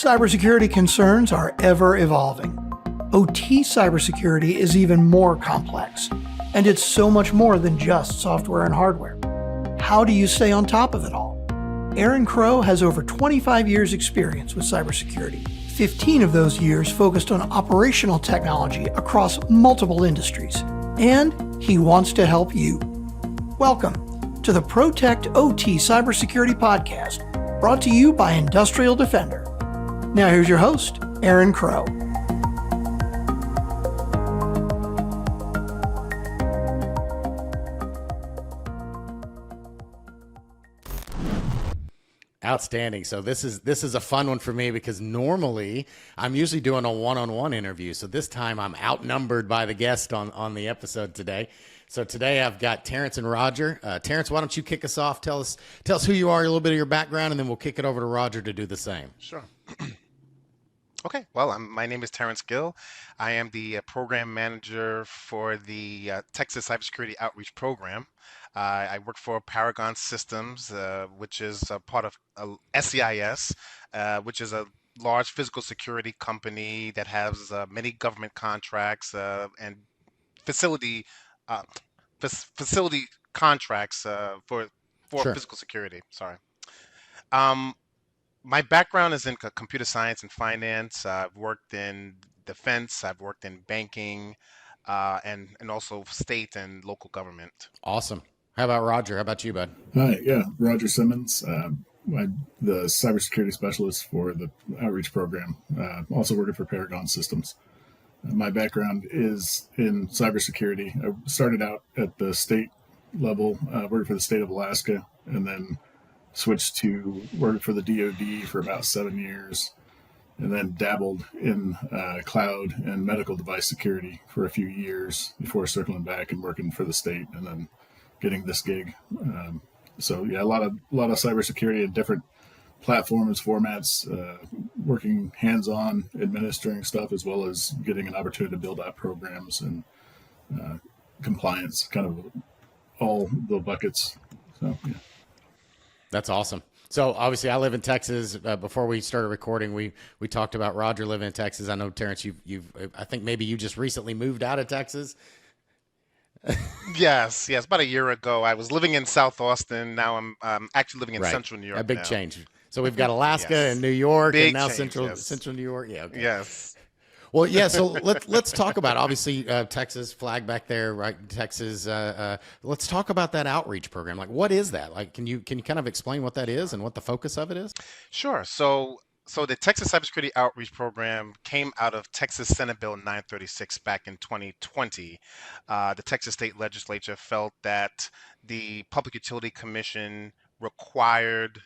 Cybersecurity concerns are ever evolving. OT cybersecurity is even more complex, and it's so much more than just software and hardware. How do you stay on top of it all? Aaron Crow has over 25 years experience with cybersecurity. 15 of those years focused on operational technology across multiple industries, and he wants to help you. Welcome to the Protect OT Cybersecurity Podcast, brought to you by Industrial Defender. Now here's your host, Aaron Crow. Outstanding. So this is a fun one for me because normally I'm usually doing a one-on-one interview. So this time I'm outnumbered by the guest on the episode today. So today I've got Terence and Roger. Terence, why don't you kick us off? Tell us who you are, a little bit of your background, and then we'll kick it over to Roger to do the same. Sure. Okay, well, my name is Terence Gill. I am the program manager for the Texas Cybersecurity Outreach Program. I work for Paragon Systems, which is a part of SCIS, which is a large physical security company that has many government contracts and facility contracts for Sure. physical security. Sorry. My background is in computer science and finance. I've worked in defense. I've worked in banking, and also state and local government. Awesome. How about Roger? How about you, bud? Hi, Roger Simmons. I'm the Cybersecurity Specialist for the Outreach Program. Also working for Paragon Systems. My background is in cybersecurity. I started out at the state level, working for the state of Alaska, and then switched to working for the DoD for about 7 years, and then dabbled in cloud and medical device security for a few years before circling back and working for the state, and then getting this gig. A lot of cybersecurity and different platforms, formats, working hands-on, administering stuff, as well as getting an opportunity to build out programs and compliance, kind of all the buckets. So, yeah. That's awesome. So obviously I live in Texas. Before we started recording, we talked about Roger living in Texas. I know, Terence, I think maybe you just recently moved out of Texas. Yes, about a year ago. I was living in South Austin. Now I'm actually living in Central New York. A big now. change. So we've got Alaska Yes. and New York, Big and now change, Central New York. Yeah. Okay. Yes. Well, yeah. So let's talk about obviously Texas flag back there, right? Texas. Let's talk about that outreach program. Like, what is that? Like, can you kind of explain what that is and what the focus of it is? Sure. So the Texas Cybersecurity Outreach Program came out of Texas Senate Bill 936 back in 2020. The Texas State Legislature felt that the Public Utility Commission required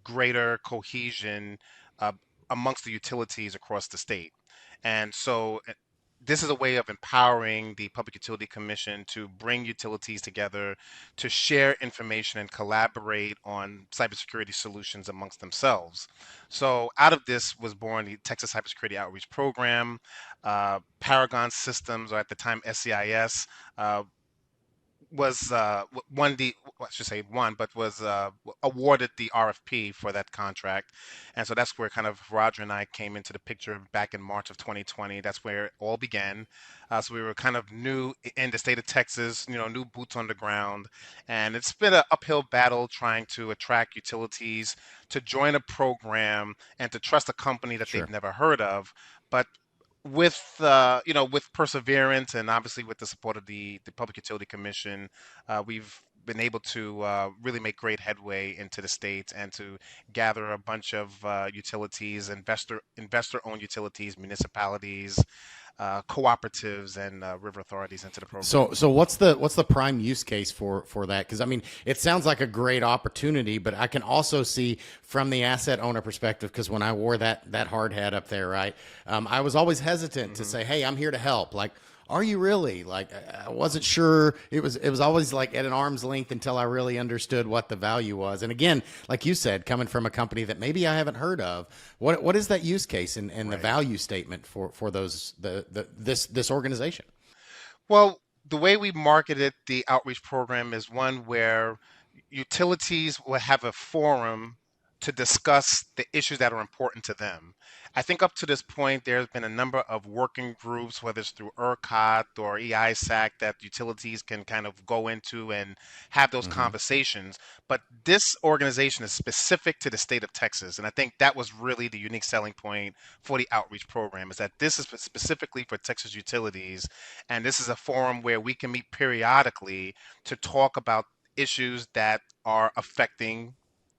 greater cohesion amongst the utilities across the state. And so this is a way of empowering the Public Utility Commission to bring utilities together to share information and collaborate on cybersecurity solutions amongst themselves. So out of this was born the Texas Cybersecurity Outreach Program. Paragon Systems, or at the time SCIS, was awarded the RFP for that contract. And so that's where kind of Roger and I came into the picture back in March of 2020. That's where it all began. So we were kind of new in the state of Texas, new boots on the ground. And it's been an uphill battle trying to attract utilities to join a program and to trust a company that Sure. they've never heard of. But with perseverance and obviously with the support of the Public Utility Commission, we've been able to really make great headway into the state and to gather a bunch of utilities, investor-owned utilities, municipalities, cooperatives, and river authorities into the program. So what's the prime use case for that? Because I mean, it sounds like a great opportunity, but I can also see from the asset owner perspective, because when I wore that hard hat up there, right, I was always hesitant to say, hey, I'm here to help. Like, are you really? Like, I wasn't sure. It was always like at an arm's length until I really understood what the value was. And again, like you said, coming from a company that maybe I haven't heard of, what is that use case and the value statement for this organization? Well, the way we marketed the outreach program is one where utilities will have a forum to discuss the issues that are important to them. I think up to this point, there's been a number of working groups, whether it's through ERCOT or EISAC, that utilities can kind of go into and have those Hmm. conversations. But this organization is specific to the state of Texas. And I think that was really the unique selling point for the outreach program, is that this is specifically for Texas utilities. And this is a forum where we can meet periodically to talk about issues that are affecting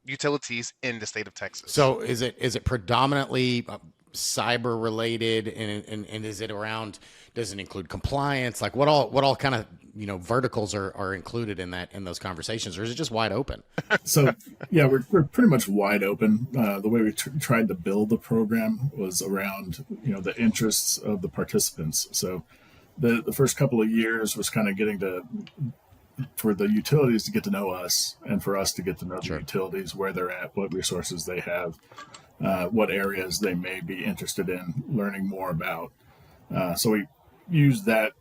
utilities in the state of Texas. So is it predominantly cyber related, and is it around? Does it include compliance? Like what all kind of verticals are included in those conversations, or is it just wide open? So yeah, we're pretty much wide open. The way we tried to build the program was around the interests of the participants. So the first couple of years was kind of getting to for the utilities to get to know us and for us to get to know the utilities, where they're at, what resources they have, what areas they may be interested in learning more about. So we used that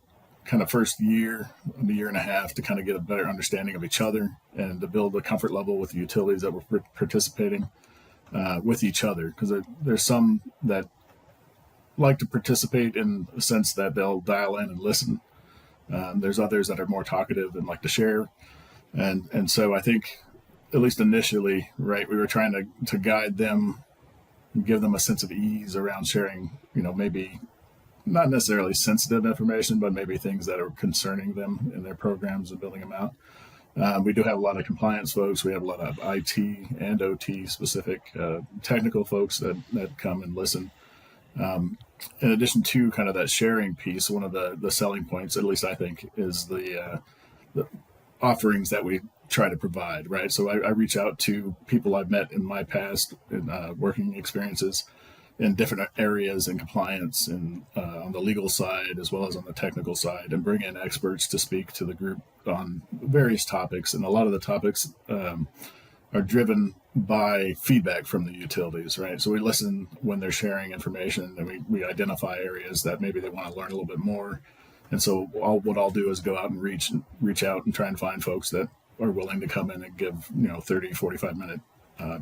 kind of first year, a year and a half, to kind of get a better understanding of each other and to build a comfort level with the utilities that were participating with each other. Because there's some that like to participate in the sense that they'll dial in and listen. There's others that are more talkative and like to share. And so I think, at least initially, right, we were trying to guide them, give them a sense of ease around sharing, maybe not necessarily sensitive information, but maybe things that are concerning them in their programs and building them out. We do have a lot of compliance folks. We have a lot of IT and OT specific technical folks that come and listen. In addition to kind of that sharing piece, one of the selling points, at least I think, is the offerings that we try to provide, right? So I reach out to people I've met in my past working experiences in different areas in compliance and on the legal side as well as on the technical side, and bring in experts to speak to the group on various topics. And a lot of the topics are driven by feedback from the utilities, right? So we listen when they're sharing information, and we identify areas that maybe they want to learn a little bit more. And so what I'll do is go out and reach out and try and find folks that are willing to come in and give 30, 45-minute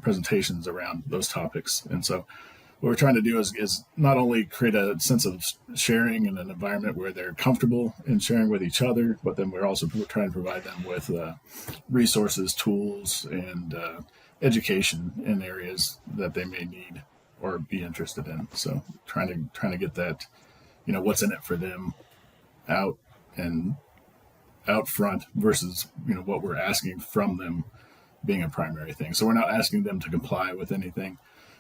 presentations around those topics. And so what we're trying to do is not only create a sense of sharing in an environment where they're comfortable in sharing with each other, but then we're also trying to provide them with resources, tools, and education in areas that they may need or be interested in. So trying to get that, what's in it for them out and out front versus what we're asking from them being a primary thing. So we're not asking them to comply with anything.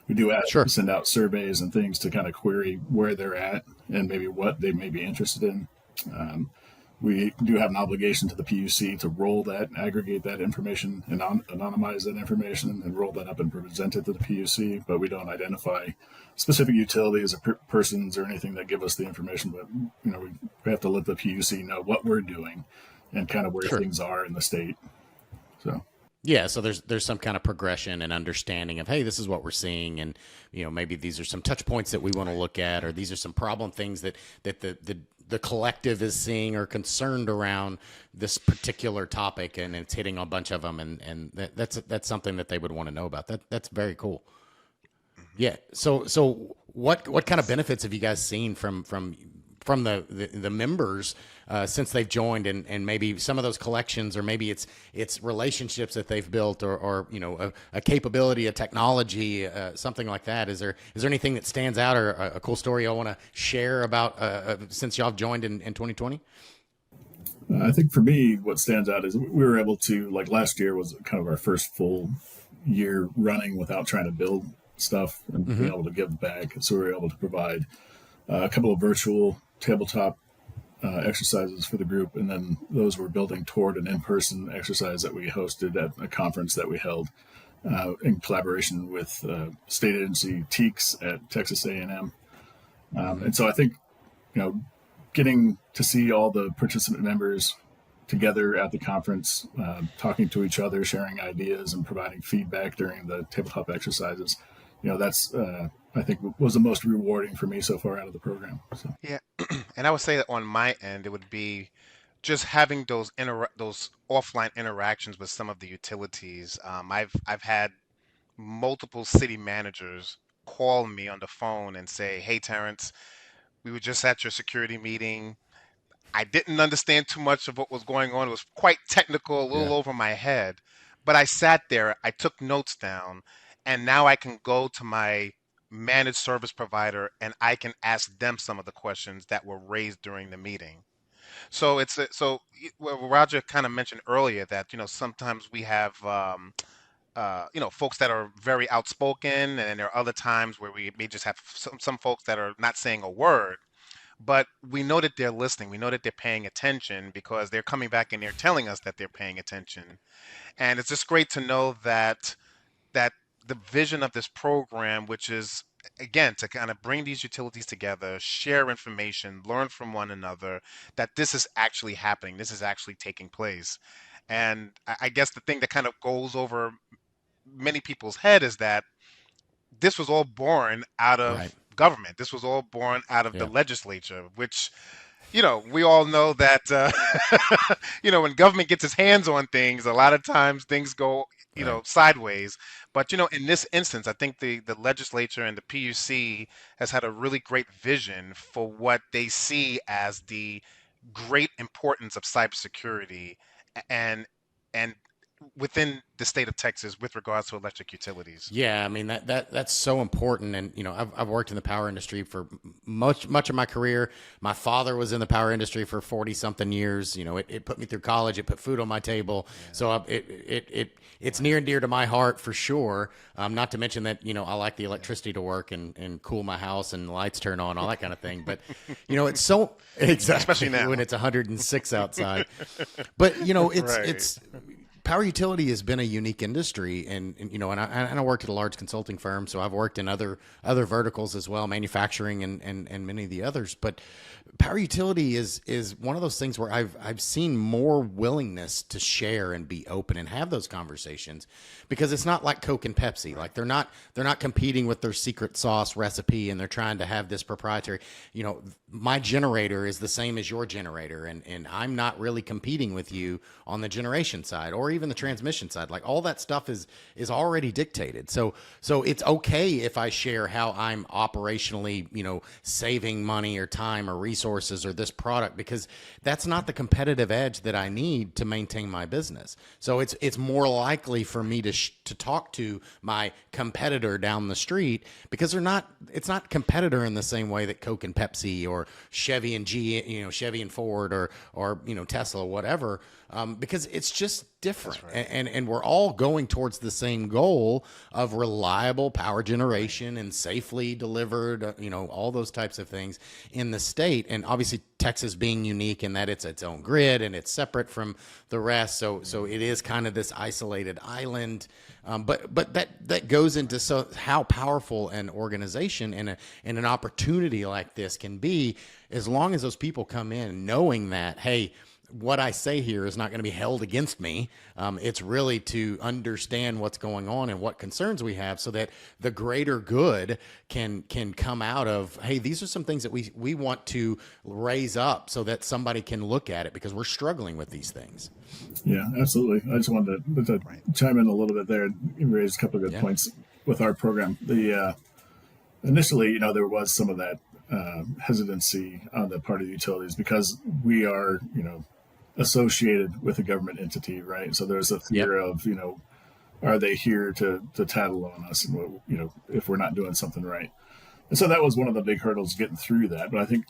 We do send out surveys and things to kind of query where they're at and maybe what they may be interested in. We do have an obligation to the PUC to roll that, aggregate that information, and anonymize that information, and roll that up and present it to the PUC. But we don't identify specific utilities or persons or anything that give us the information. But we have to let the PUC know what we're doing and kind of where things are in the state. So. Yeah, so there's some kind of progression and understanding of, hey, this is what we're seeing, and maybe these are some touch points that we want to look at, or these are some problem things that the collective is seeing or concerned around this particular topic, and it's hitting a bunch of them, and that's something that they would want to know about. That's very cool. Yeah. So what kind of benefits have you guys seen from the members since they've joined, and maybe some of those collections, or maybe it's relationships that they've built, or a capability, a technology, something like that? Is there anything that stands out, or a cool story I want to share about since y'all have joined in 2020? I think for me, what stands out is we were able to, like, last year was kind of our first full year running without trying to build stuff and being able to give back. So we were able to provide a couple of virtual tabletop exercises for the group, and then those were building toward an in-person exercise that we hosted at a conference that we held in collaboration with state agency TEACS at Texas A&M. And so I think, getting to see all the participant members together at the conference, talking to each other, sharing ideas, and providing feedback during the tabletop exercises, that's I think was the most rewarding for me so far out of the program. So. Yeah, and I would say that on my end, it would be just having those offline interactions with some of the utilities. I've had multiple city managers call me on the phone and say, "Hey, Terrence, we were just at your security meeting. I didn't understand too much of what was going on. It was quite technical, a Yeah. little over my head. But I sat there, I took notes down, and now I can go to my managed service provider and I can ask them some of the questions that were raised during the meeting." So well, Roger kind of mentioned earlier that sometimes we have folks that are very outspoken, and then there are other times where we may just have some folks that are not saying a word, but we know that they're listening. We know that they're paying attention because they're coming back and they're telling us that they're paying attention. And it's just great to know that the vision of this program, which is again to kind of bring these utilities together, share information, learn from one another, that this is actually happening. This is actually taking place. And I guess the thing that kind of goes over many people's head is that this was all born out Right. of government. This was all born out of the Yeah. legislature, which we all know that when government gets its hands on things, a lot of times things go Right. sideways. But in this instance, I think the legislature and the PUC has had a really great vision for what they see as the great importance of cybersecurity and within the state of Texas with regards to electric utilities. Yeah, I mean that's so important, and I've worked in the power industry for much of my career. My father was in the power industry for 40 something years. It put me through college. It put food on my table. Yeah. So it's near and dear to my heart for sure. Not to mention that I like the electricity to work and cool my house and the lights turn on, all that kind of thing. But it's so exactly especially now when it's 106 outside. But Right. it's power utility has been a unique industry, and I worked at a large consulting firm, so I've worked in other verticals as well, manufacturing and many of the others. But power utility is one of those things where I've seen more willingness to share and be open and have those conversations, because it's not like Coke and Pepsi. Like they're not competing with their secret sauce recipe and they're trying to have this proprietary. My generator is the same as your generator, and I'm not really competing with you on the generation side or even the transmission side. Like all that stuff is already dictated. So it's okay if I share how I'm operationally, saving money or time or resources or this product, because that's not the competitive edge that I need to maintain my business. So it's more likely for me to talk to my competitor down the street, because it's not competitor in the same way that Coke and Pepsi or Chevy and Chevy and Ford or Tesla, whatever. Because it's just different. Right. And we're all going towards the same goal of reliable power generation and safely delivered, all those types of things in the state. And obviously Texas being unique in that it's its own grid and it's separate from the rest. So it is kind of this isolated island. But that goes into how powerful an organization and an opportunity like this can be, as long as those people come in knowing that, hey, what I say here is not going to be held against me. It's really to understand what's going on and what concerns we have, so that the greater good can come out of, hey, these are some things that we want to raise up so that somebody can look at it, because we're struggling with these things. Yeah, absolutely. I just wanted to chime in a little bit there. You raised a couple of good points with our program. The initially, there was some of that hesitancy on the part of the utilities, because we are, associated with a government entity, right? So there's a fear of, are they here to tattle on us, and if we're not doing something right? And so that was one of the big hurdles getting through that. But I think,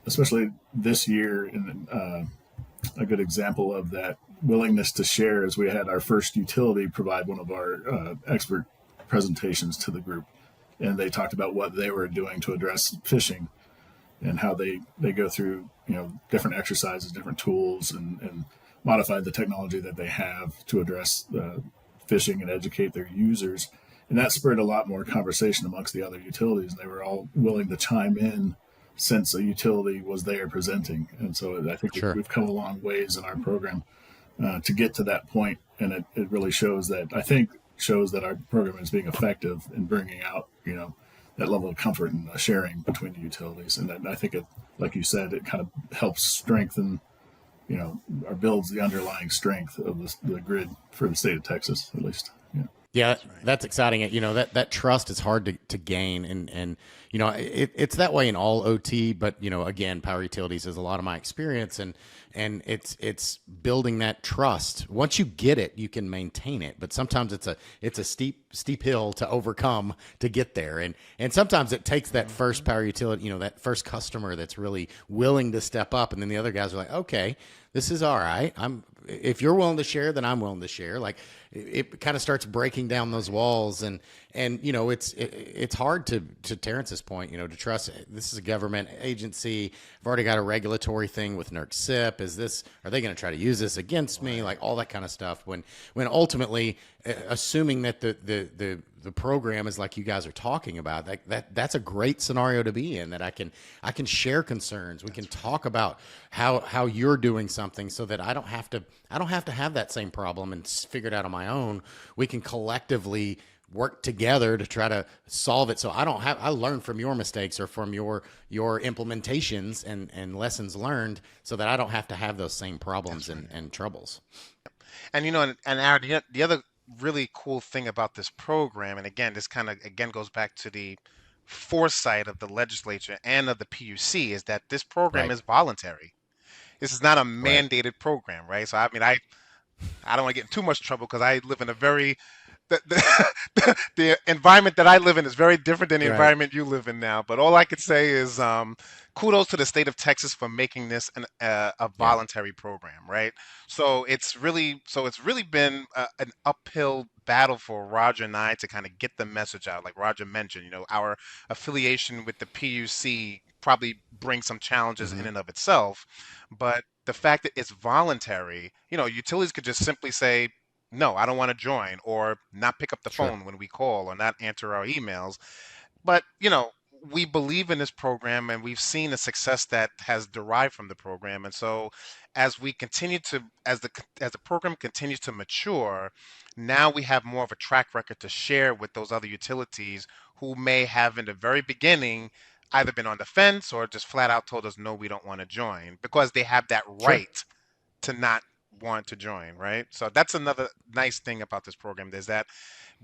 especially this year, and a good example of that willingness to share is we had our first utility provide one of our expert presentations to the group, and they talked about what they were doing to address phishing and how they go through different exercises, different tools, and modify the technology that they have to address phishing and educate their users. And that spurred a lot more conversation amongst the other utilities, and they were all willing to chime in since a utility was there presenting. And so I think we've come a long ways in our program to get to that point, and it really shows that our program is being effective in bringing out that level of comfort and sharing between the utilities. And I think it, like you said, it kind of helps strengthen, or builds the underlying strength of the grid for the state of Texas, at least. Yeah. Yeah, that's exciting. That trust is hard to gain, and it's that way in all OT. But again, power utilities is a lot of my experience, and it's building that trust. Once you get it, you can maintain it. But sometimes it's a steep hill to overcome to get there, and sometimes it takes that first power utility, that first customer that's really willing to step up, and then the other guys are like, okay, this is all right. If you're willing to share, then I'm willing to share. Like it kind of starts breaking down those walls, and it's hard to Terrence's point, to trust. This is a government agency. I've already got a regulatory thing with CISSP. Are they going to try to use this against me? Like all that kind of stuff. When ultimately, assuming that the program is like you guys are talking about, that's a great scenario to be in. That I can share concerns. We can talk about how you're doing something, so that I don't have to have that same problem and figure it out on my own. We can collectively work together to try to solve it. So I learn from your mistakes or from your implementations and lessons learned, so that I don't have to have those same problems and troubles. And and Aaron, the other really cool thing about this program, and again, this kind of goes back to the foresight of the legislature and of the PUC, is that this program is voluntary. This is not a mandated program, right? So I don't want to get in too much trouble, because I live in a very the environment that I live in is very different than the environment you live in now. But all I could say is kudos to the state of Texas for making this a voluntary program, right? So it's really been an uphill battle for Roger and I to kind of get the message out. Like Roger mentioned, our affiliation with the PUC probably brings some challenges in and of itself, but the fact that it's voluntary, utilities could just simply say, no, I don't want to join, or not pick up the phone when we call, or not answer our emails. But, we believe in this program, and we've seen the success that has derived from the program. And so as we continue as the program continues to mature, now we have more of a track record to share with those other utilities who may have in the very beginning either been on the fence or just flat out told us, no, we don't want to join, because they have that right to not want to join, right? So that's another nice thing about this program, is that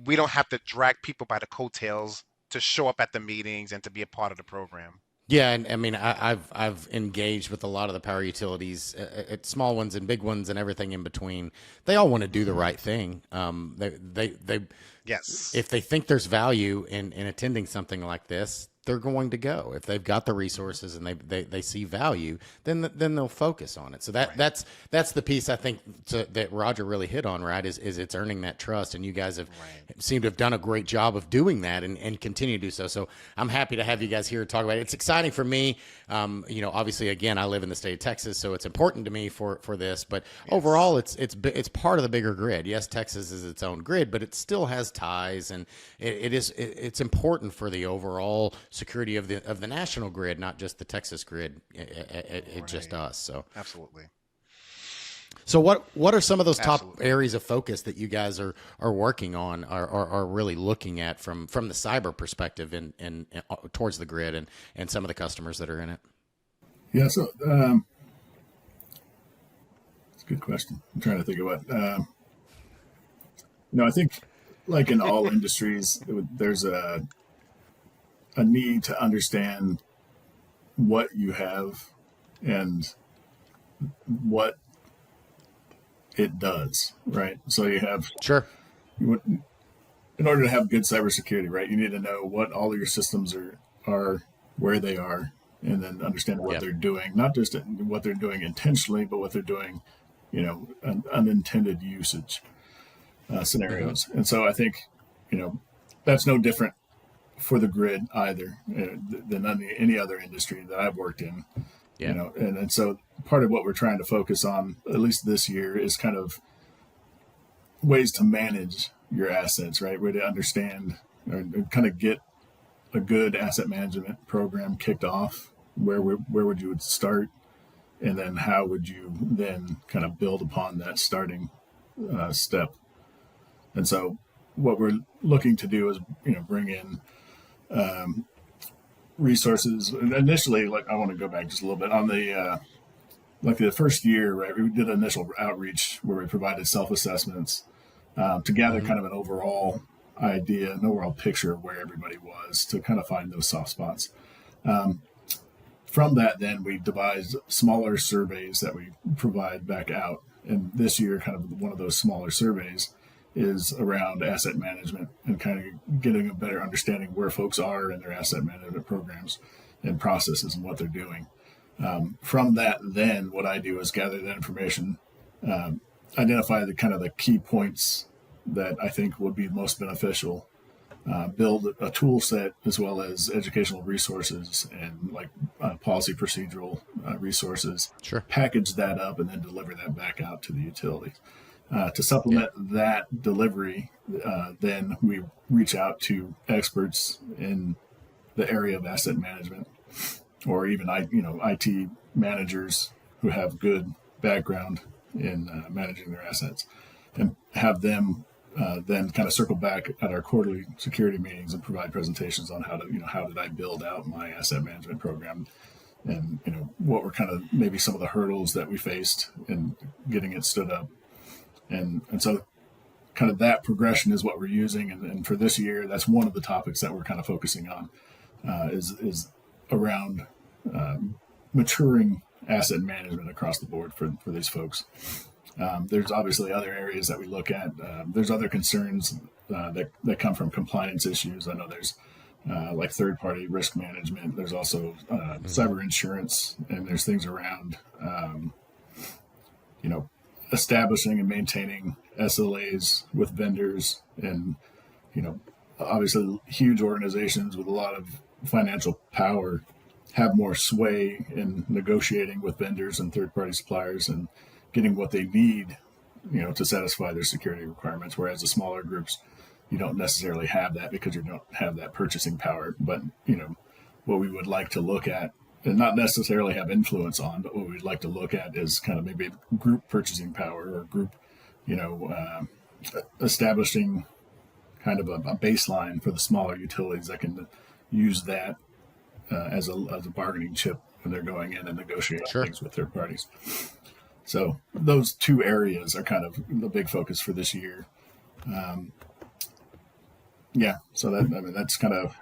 we don't have to drag people by the coattails to show up at the meetings and to be a part of the program. Yeah, and I mean, I've engaged with a lot of the power utilities, at small ones and big ones and everything in between. They all want to do the right thing. They Yes. If they think there's value in attending something like this, they're going to go. If they've got the resources and they see value, then they'll focus on it. So that's the piece I think that Roger really hit on, right? Is it's earning that trust, and you guys have seem to have done a great job of doing that and continue to do so. So I'm happy to have you guys here to talk about it. It's exciting for me. Obviously, again, I live in the state of Texas, so it's important to me for this. But overall, it's part of the bigger grid. Yes, Texas is its own grid, but it still has ties, and it's important for the overall security of the national grid, not just the Texas grid. It's just us. So absolutely. So what are some of those top areas of focus that you guys are working on, are really looking at from the cyber perspective and towards the grid and some of the customers that are in it? Yeah, so it's a good question. I'm trying to think of what. I think like in all industries, there's a need to understand what you have and what it does, right? So you have in order to have good cybersecurity, right, you need to know what all of your systems are where they are, and then understand what they're doing, not just what they're doing intentionally, but what they're doing, unintended usage scenarios. And so I think, that's no different for the grid either than any other industry that I've worked in. And so part of what we're trying to focus on, at least this year, is kind of ways to manage your assets, right? Way to understand or kind of get a good asset management program kicked off. Where would you start, and then how would you then kind of build upon that starting step? And so what we're looking to do is, bring in resources. And initially, I want to go back just a little bit on the first year, right? We did initial outreach where we provided self-assessments to gather kind of an overall idea, an overall picture of where everybody was, to kind of find those soft spots. From that, then we devised smaller surveys that we provide back out. And this year, kind of one of those smaller surveys is around asset management and kind of getting a better understanding where folks are in their asset management programs and processes and what they're doing. From that, then what I do is gather that information, identify the kind of the key points that I think would be most beneficial, build a tool set as well as educational resources and like policy procedural resources, Sure. package that up and then deliver that back out to the utilities. To supplement that delivery, then we reach out to experts in the area of asset management, or even IT managers who have good background in managing their assets, and have them then kind of circle back at our quarterly security meetings and provide presentations on how did I build out my asset management program, and what were kind of maybe some of the hurdles that we faced in getting it stood up, and so kind of that progression is what we're using, and for this year, that's one of the topics that we're kind of focusing on, is around maturing asset management across the board for these folks. There's obviously other areas that we look at. There's other concerns that come from compliance issues. I know there's like third-party risk management. There's also cyber insurance, and there's things around, establishing and maintaining SLAs with vendors, and obviously huge organizations with a lot of financial power have more sway in negotiating with vendors and third-party suppliers and getting what they need, to satisfy their security requirements. Whereas the smaller groups, you don't necessarily have that because you don't have that purchasing power. But, what we would like to look at, and not necessarily have influence on, but what we'd like to look at is kind of maybe group purchasing power, or group, establishing kind of a baseline for the smaller utilities that can use that as a bargaining chip when they're going in and negotiating things with third parties. So those two areas are kind of the big focus for this year. So that's kind of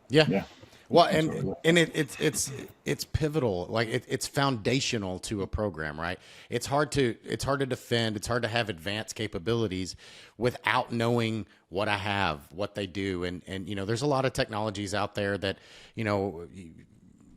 Well, and it's pivotal. Like it's foundational to a program, right? It's hard to defend. It's hard to have advanced capabilities without knowing what I have, what they do, and there's a lot of technologies out there that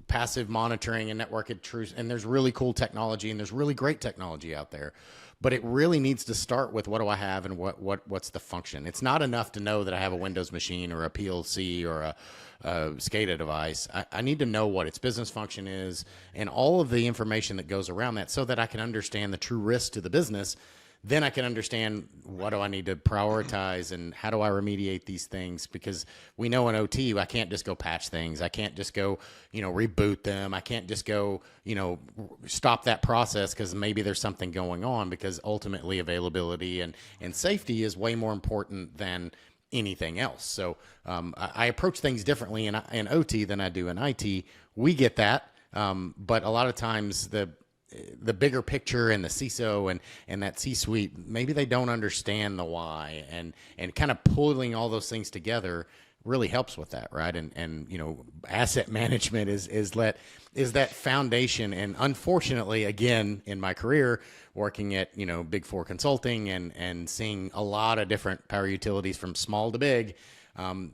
passive monitoring and network intrusion, and there's really cool technology and there's really great technology out there, but it really needs to start with what do I have and what's the function. It's not enough to know that I have a Windows machine or a PLC or a SCADA device. I need to know what its business function is and all of the information that goes around that, so that I can understand the true risk to the business. Then I can understand what do I need to prioritize and how do I remediate these things, because we know in OT, I can't just go patch things. I can't just go, reboot them. I can't just go, stop that process because maybe there's something going on, because ultimately availability and safety is way more important than anything else. So I approach things differently in OT than I do in IT. We get that. But a lot of times the bigger picture and the CISO and that C-suite, maybe they don't understand the why, and kind of pulling all those things together really helps with that, right? And asset management is that foundation. And unfortunately, again, in my career working at Big Four consulting and seeing a lot of different power utilities from small to big,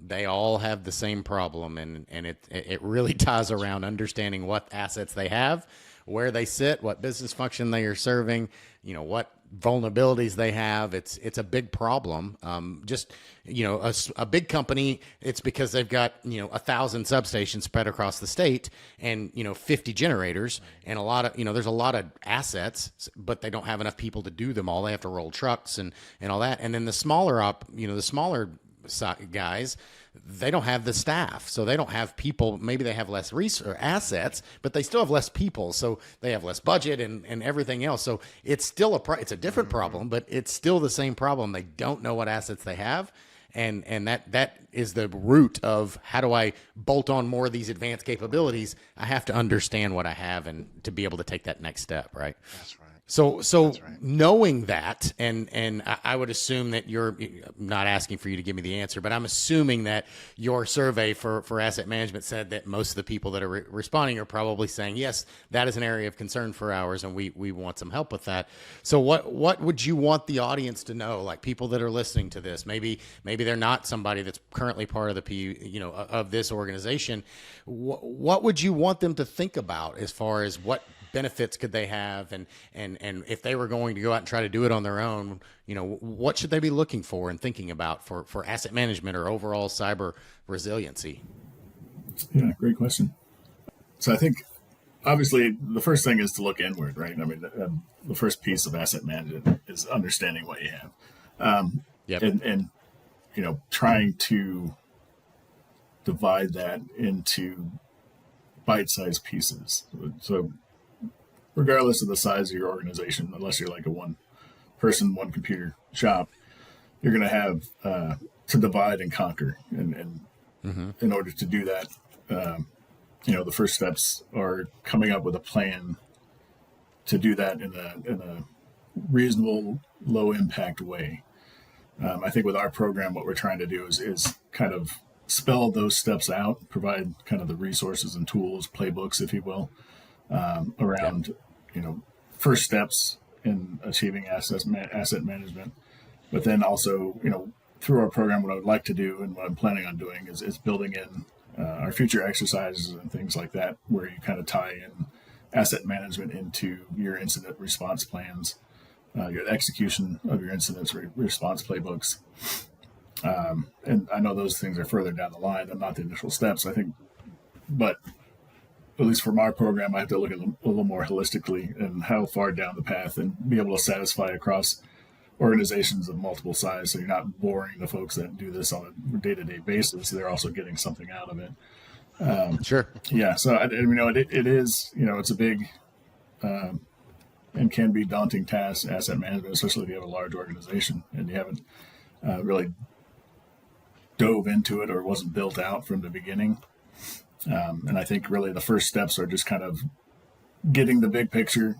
they all have the same problem, and it really ties around understanding what assets they have, where they sit, what business function they are serving, what vulnerabilities they have. It's a big problem. A big company, it's because they've got 1,000 substations spread across the state and 50 generators and a lot of there's a lot of assets, but they don't have enough people to do them all. They have to roll trucks and all that. And then the smaller guys, they don't have the staff, so they don't have people. Maybe they have less assets, but they still have less people, so they have less budget and everything else. So it's still it's a different problem, but it's still the same problem. They don't know what assets they have, and that is the root of how do I bolt on more of these advanced capabilities. I have to understand what I have and to be able to take that next step, right? That's right. So That's right. knowing that, and I would assume that I'm not asking for you to give me the answer, but I'm assuming that your survey for asset management said that most of the people that are responding are probably saying, yes, that is an area of concern for ours, and we want some help with that. So what would you want the audience to know? Like people that are listening to this, maybe they're not somebody that's currently part of the of this organization. What would you want them to think about as far as what benefits could they have, and if they were going to go out and try to do it on their own, what should they be looking for and thinking about for asset management or overall cyber resiliency? Yeah, great question. So I think obviously the first thing is to look inward, right? I mean, the first piece of asset management is understanding what you have, Yep. and trying to divide that into bite-sized pieces. So regardless of the size of your organization, unless you're like a one person, one computer shop, you're going to have to divide and conquer. And in order to do that, the first steps are coming up with a plan to do that in a reasonable, low impact way. I think with our program, what we're trying to do is kind of spell those steps out, provide kind of the resources and tools, playbooks, if you will, around first steps in achieving asset management. But then also, through our program, what I would like to do and what I'm planning on doing is building in our future exercises and things like that, where you kind of tie in asset management into your incident response plans, your execution of your incident response playbooks. And I know those things are further down the line and not the initial steps, I think, but at least from our program, I have to look at a little more holistically and how far down the path and be able to satisfy across organizations of multiple size. So you're not boring the folks that do this on a day-to-day basis. They're also getting something out of it. Sure. Yeah. So, it is, it's a big and can be daunting task, asset management, especially if you have a large organization and you haven't really dove into it or wasn't built out from the beginning. And I think really the first steps are just kind of getting the big picture,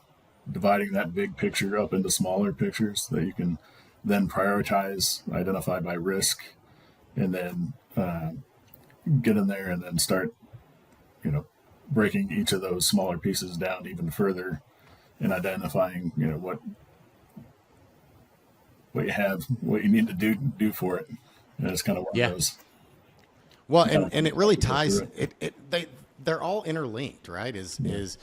dividing that big picture up into smaller pictures that you can then prioritize, identify by risk, and then get in there and then start, breaking each of those smaller pieces down even further and identifying, what you have, what you need to do for it. And it's kind of one of those. Well, and it really ties they're all interlinked, right? It's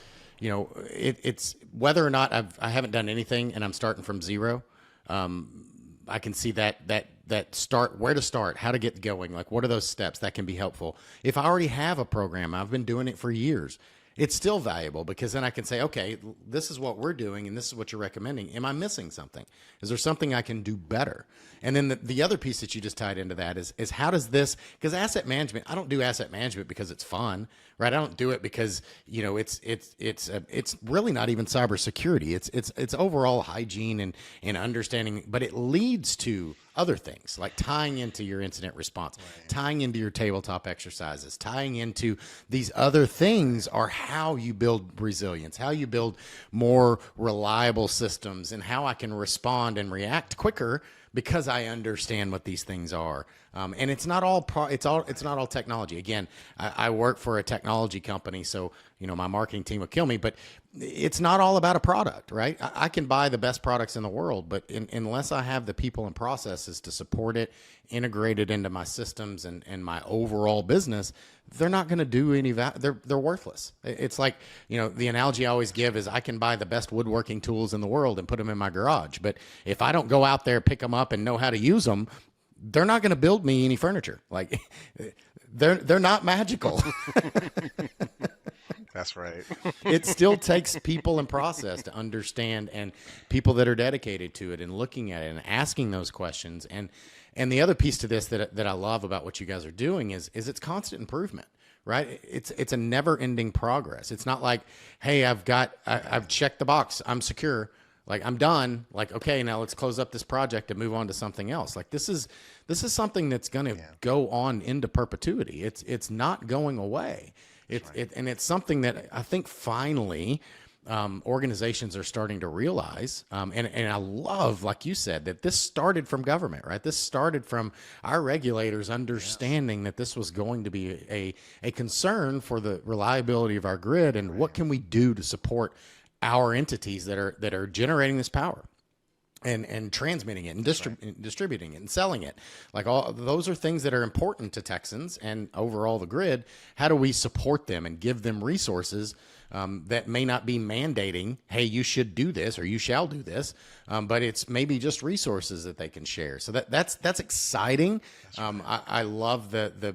whether or not I haven't done anything and I'm starting from zero. I can see that start, where to start, how to get going. Like, what are those steps that can be helpful? If I already have a program, I've been doing it for years, it's still valuable because then I can say, okay, this is what we're doing and this is what you're recommending. Am I missing something? Is there something I can do better? And then the other piece that you just tied into that is how does this, because asset management, I don't do asset management because it's fun, right? I don't do it because, it's really not even cybersecurity. It's overall hygiene and understanding, but it leads to other things like tying into your incident response, tying into your tabletop exercises, tying into these other things are how you build resilience, how you build more reliable systems, and how I can respond and react quicker because I understand what these things are. And it's not all it's not all technology. Again, I work for a technology company, so my marketing team will kill me, but it's not all about a product, right? I can buy the best products in the world, but unless I have the people and processes to support it, integrate it into my systems and my overall business, they're not going to do any they're worthless. It's like, the analogy I always give is I can buy the best woodworking tools in the world and put them in my garage, but if I don't go out there, pick them up and know how to use them, they're not going to build me any furniture. Like they're not magical. That's right. It still takes people and process to understand, and people that are dedicated to it and looking at it and asking those questions. And the other piece to this that I love about what you guys are doing is it's constant improvement, right? It's a never ending progress. It's not like, hey, I've checked the box, I'm secure, like I'm done. Like, okay, now let's close up this project and move on to something else. Like this is something that's going to go on into perpetuity. It's not going away. And it's something that I think finally organizations are starting to realize, and I love, like you said, that this started from government, right? This started from our regulators understanding that this was going to be a concern for the reliability of our grid, and what can we do to support our entities that are generating this power and transmitting it and distributing it and selling it. Like, all those are things that are important to Texans and overall the grid. How do we support them and give them resources that may not be mandating, hey, you should do this or you shall do this, but it's maybe just resources that they can share. So that's exciting. I love the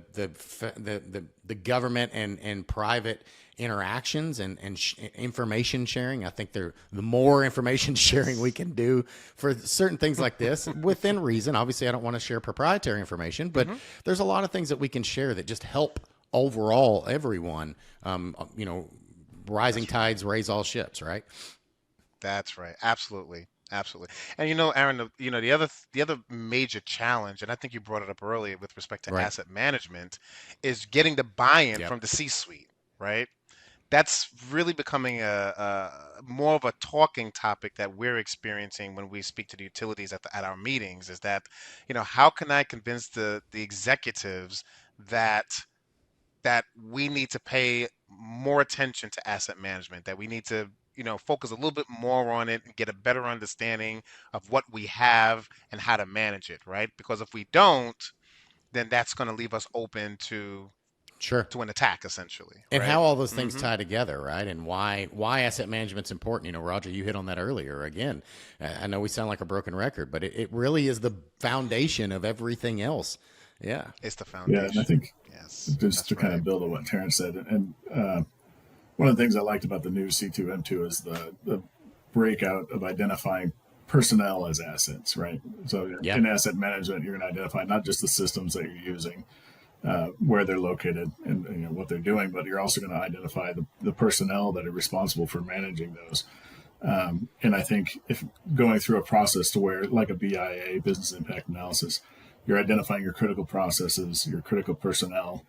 government and private interactions and information sharing. I think the more information sharing we can do for certain things like this, within reason. Obviously, I don't want to share proprietary information, but there's a lot of things that we can share that just help overall everyone. Rising tides raise all ships, right? That's right. Absolutely. Absolutely. And Aaron, the other major challenge, and I think you brought it up earlier with respect to asset management, is getting the buy-in from the C-suite, right? That's really becoming a more of a talking topic that we're experiencing when we speak to the utilities at our meetings, is that, how can I convince the executives that we need to pay more attention to asset management, that we need to, focus a little bit more on it and get a better understanding of what we have and how to manage it, right? Because if we don't, then that's going to leave us open to an attack, essentially. And how all those things tie together, right? And why asset management's important. Roger, you hit on that earlier. Again, I know we sound like a broken record, but it really is the foundation of everything else. Yeah. It's the foundation. Yeah, and I think just to kind of build on what Terence said, and one of the things I liked about the new C2M2 is the breakout of identifying personnel as assets, right? So in asset management, you're going to identify not just the systems that you're using, where they're located and what they're doing, but you're also going to identify the personnel that are responsible for managing those. And I think if going through a process to where, like a BIA, business impact analysis, you're identifying your critical processes, your critical personnel,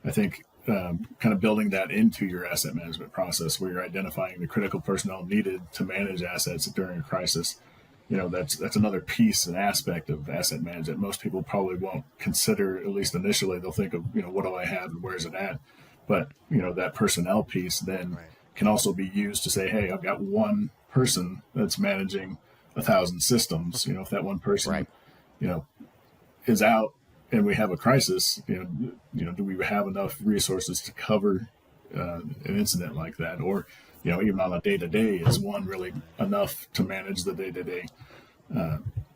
I think kind of building that into your asset management process, where you're identifying the critical personnel needed to manage assets during a crisis. That's another piece and aspect of asset management. Most people probably won't consider, at least initially, they'll think of, what do I have and where's it at? But, that personnel piece then can also be used to say, hey, I've got one person that's managing 1,000 systems. If that one person, is out and we have a crisis, do we have enough resources to cover an incident like that? Or, even on a day-to-day, is one really enough to manage the day-to-day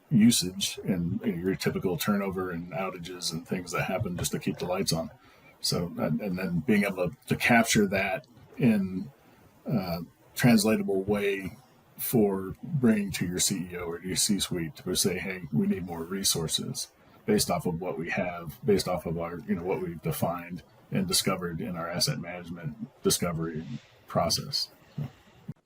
usage and your typical turnover and outages and things that happen just to keep the lights on? So, and then being able to capture that in a translatable way for bringing to your CEO or your C-suite to say, hey, we need more resources based off of what we have, based off of our, what we've defined and discovered in our asset management discovery process.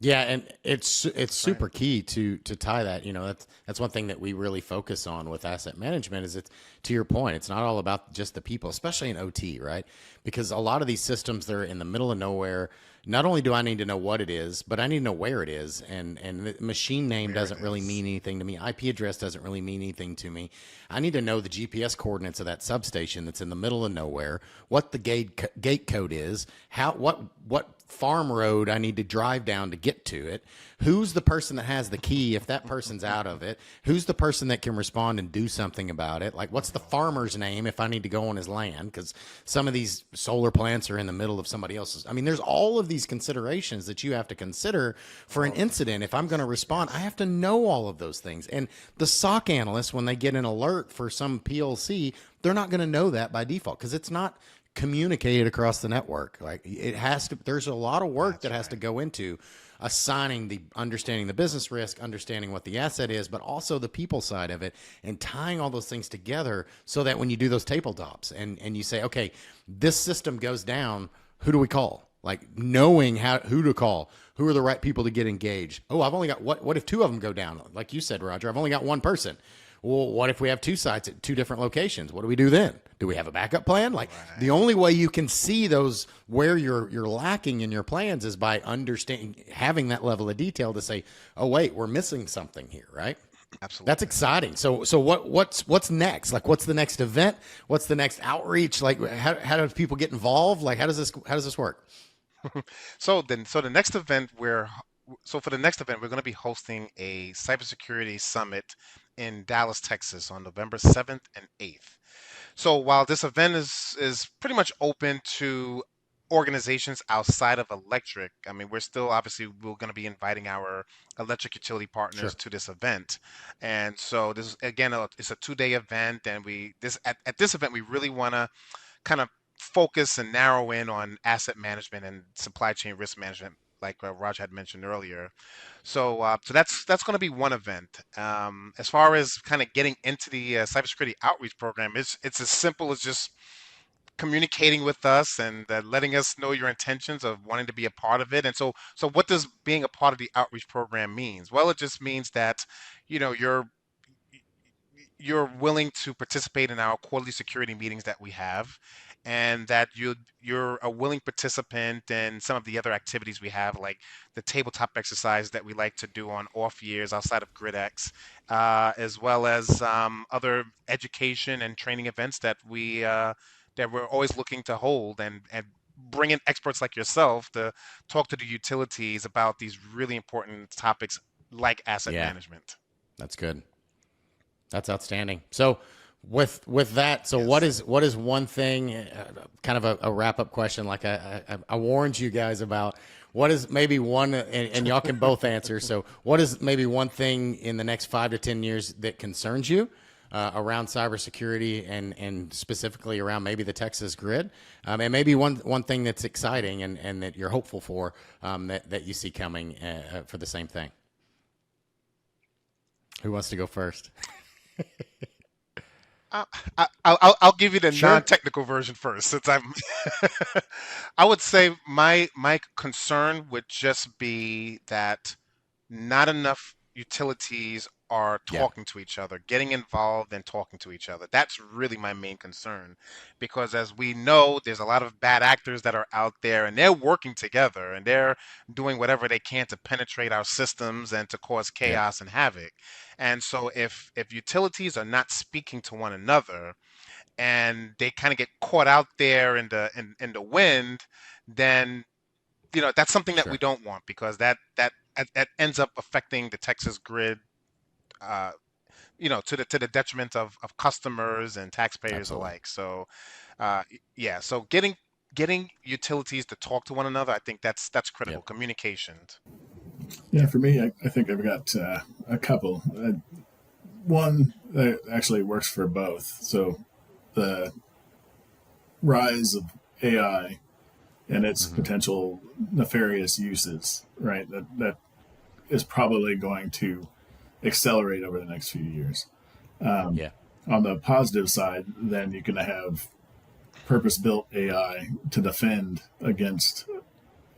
Yeah, and it's super key to tie that. That's one thing that we really focus on with asset management is, it's, to your point, it's not all about just the people, especially in OT, right? Because a lot of these systems, they're in the middle of nowhere. Not only do I need to know what it is, but I need to know where it is. And the machine name doesn't really mean anything to me. IP address doesn't really mean anything to me. I need to know the GPS coordinates of that substation that's in the middle of nowhere, what the gate code is, what farm road I need to drive down to get to it, who's the person that has the key if that person's out of it, who's the person that can respond and do something about it, like what's the farmer's name if I need to go on his land, because some of these solar plants are in the middle of somebody else's. I mean, there's all of these considerations that you have to consider for an incident. If I'm going to respond, I have to know all of those things. And the SOC analysts, when they get an alert for some PLC, they're not going to know that by default because it's not communicated across the network. Like, it has to, there's a lot of work that has to go into understanding the business risk, understanding what the asset is, but also the people side of it, and tying all those things together so that when you do those tabletops and you say, okay, this system goes down, who do we call? Like, knowing who to call, who are the right people to get engaged. Oh, I've only got, what if two of them go down? Like you said, Roger, I've only got one person. Well, what if we have two sites at two different locations? What do we do then? Do we have a backup plan? Like the only way you can see those where you're lacking in your plans is by understanding, having that level of detail to say, oh wait, we're missing something here, right? Absolutely. That's exciting. So what's next? Like, what's the next event? What's the next outreach? Like, how do people get involved? Like, how does this work? So the next event for the next event, we're going to be hosting a cybersecurity summit in Dallas, Texas on November 7th and 8th. So while this event is pretty much open to organizations outside of electric, I mean, we're going to be inviting our electric utility partners Sure. to this event. And so this is, again, it's a 2-day event. And at this event, we really want to kind of focus and narrow in on asset management and supply chain risk management, like Roger had mentioned earlier. So that's going to be one event. As far as kind of getting into the cybersecurity outreach program, it's as simple as just communicating with us and letting us know your intentions of wanting to be a part of it. And so what does being a part of the outreach program means? Well, it just means that, you know, you're willing to participate in our quarterly security meetings that we have, and that you're a willing participant in some of the other activities we have, like the tabletop exercise that we like to do on off years outside of GridX, as well as other education and training events that we're always looking to hold, and bring in experts like yourself to talk to the utilities about these really important topics like asset management. That's good. That's outstanding. So with that, so Yes. what is one thing, kind of a wrap up question, like I warned you guys about, what is maybe one, and y'all can both answer. So what is maybe one thing in the next 5 to 10 years that concerns you around cybersecurity, and specifically around maybe the Texas grid, and maybe one thing that's exciting and that you're hopeful for, that you see coming for the same thing? Who wants to go first? I'll give you the Sure. non-technical version first, since I would say my concern would just be that not enough utilities are Yeah. talking to each other, getting involved and talking to each other. That's really my main concern, because as we know, there's a lot of bad actors that are out there, and they're working together, and they're doing whatever they can to penetrate our systems and to cause Yeah. chaos and havoc. And so if utilities are not speaking to one another, and they kind of get caught out there in the wind, then that's something that we Sure. don't want, because that ends up affecting the Texas grid, uh, to the detriment of customers and taxpayers Absolutely. alike. So, yeah, so getting utilities to talk to one another, I think that's critical. Yep. Communications. Yeah, for me, I think I've got a couple. One that actually works for both. So the rise of AI and its potential nefarious uses, right? That is probably going to accelerate over the next few years. Yeah. On the positive side, then you're going to have purpose-built AI to defend against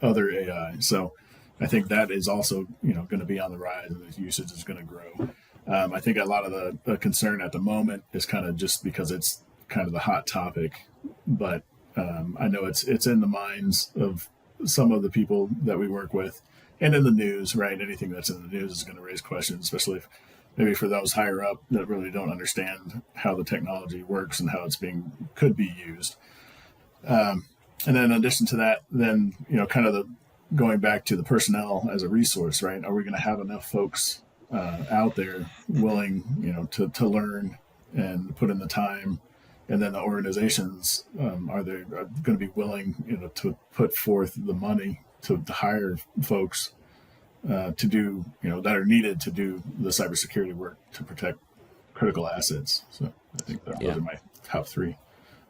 other AI. So I think that is also going to be on the rise, and the usage is going to grow. I think a lot of the concern at the moment is kind of just because it's kind of the hot topic, but I know it's in the minds of some of the people that we work with, and in the news, right? Anything that's in the news is going to raise questions, especially if maybe for those higher up that really don't understand how the technology works and how it's could be used. And then in addition to that, then kind of going back to the personnel as a resource, right? Are we going to have enough folks out there willing, to learn and put in the time? And then the organizations, are going to be willing, to put forth the money to hire folks to do, that are needed to do the cybersecurity work to protect critical assets. So I think those are my top three.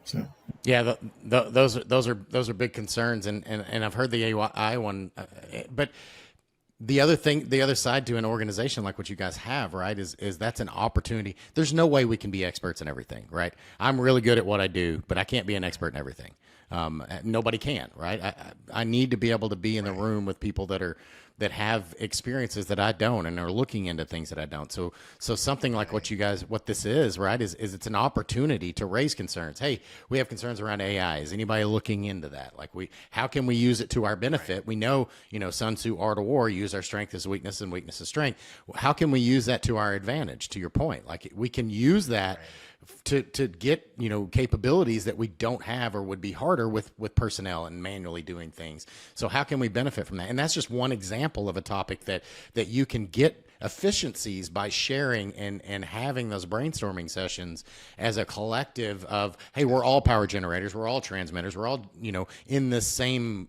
So yeah, those are big concerns, and I've heard the AI one, but the other side to an organization like what you guys have, right, is that's an opportunity. There's no way we can be experts in everything, right? I'm really good at what I do, but I can't be an expert in everything. Nobody can, right? I need to be able to be in the room with people that are that have experiences that I don't and are looking into things that I don't. So something like what this is, right, is it's an opportunity to raise concerns. Hey, we have concerns around AI. Is anybody looking into that? Like how can we use it to our benefit? We know, Sun Tzu, Art of War, use our strength as weakness and weakness as strength. How can we use that to our advantage, to your point? Like we can use that to get, capabilities that we don't have or would be harder with personnel and manually doing things. So how can we benefit from that? And that's just one example of a topic that you can get efficiencies by sharing and having those brainstorming sessions as a collective of, hey, we're all power generators, we're all transmitters, we're all, in the same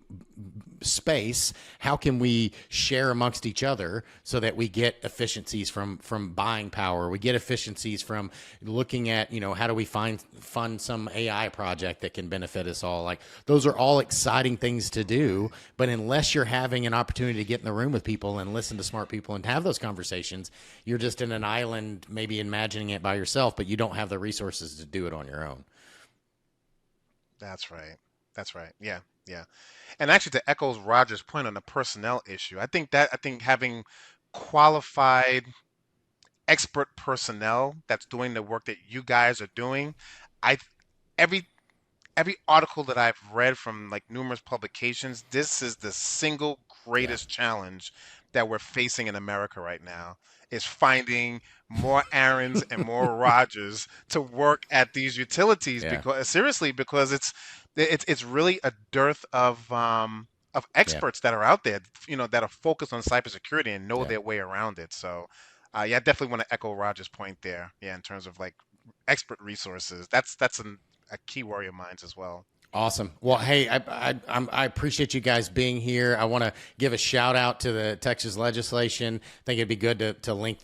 space. How can we share amongst each other so that we get efficiencies from buying power? We get efficiencies from looking at, how do we fund some AI project that can benefit us all? Like those are all exciting things to do, but unless you're having an opportunity to get in the room with people and listen to smart people and have those conversations, you're just in an island, maybe imagining it by yourself, but you don't have the resources to do it on your own. That's right. Yeah. And actually, to echo Roger's point on the personnel issue, I think having qualified expert personnel that's doing the work that you guys are doing, every article that I've read from like numerous publications, this is the single greatest challenge that we're facing in America right now, is finding more Aarons and more Rogers to work at these utilities, because it's really a dearth of experts that are out there, that are focused on cybersecurity and know their way around it. So I definitely want to echo Roger's point there. Yeah, in terms of like expert resources, that's a key worry of mine as well. Awesome. Well, hey, I appreciate you guys being here. I want to give a shout out to the Texas legislation. I think it'd be good to link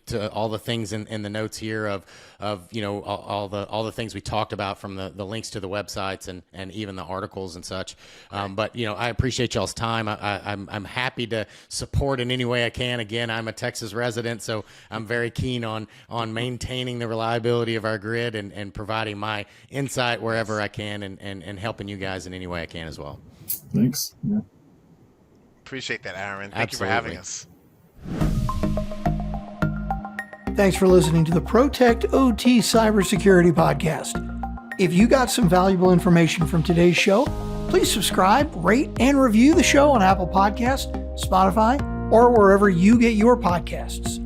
to all the things in the notes here of all the things we talked about, from the links to the websites and even the articles and such. But I appreciate y'all's time. I'm happy to support in any way I can. Again, I'm a Texas resident, so I'm very keen on maintaining the reliability of our grid and providing my insight wherever I can and helping you guys in any way I can as well. Thanks. Yeah. Appreciate that, Aaron. Thank you for having us. Thanks for listening to the Protect OT Cybersecurity Podcast. If you got some valuable information from today's show, please subscribe, rate, and review the show on Apple Podcasts, Spotify, or wherever you get your podcasts.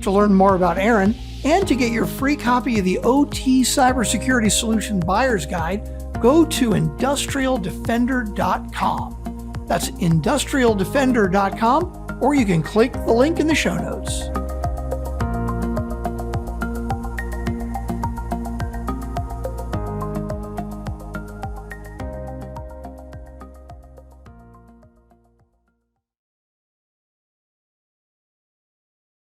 To learn more about Aaron and to get your free copy of the OT Cybersecurity Solution Buyer's Guide, go to industrialdefender.com. That's industrialdefender.com, or you can click the link in the show notes.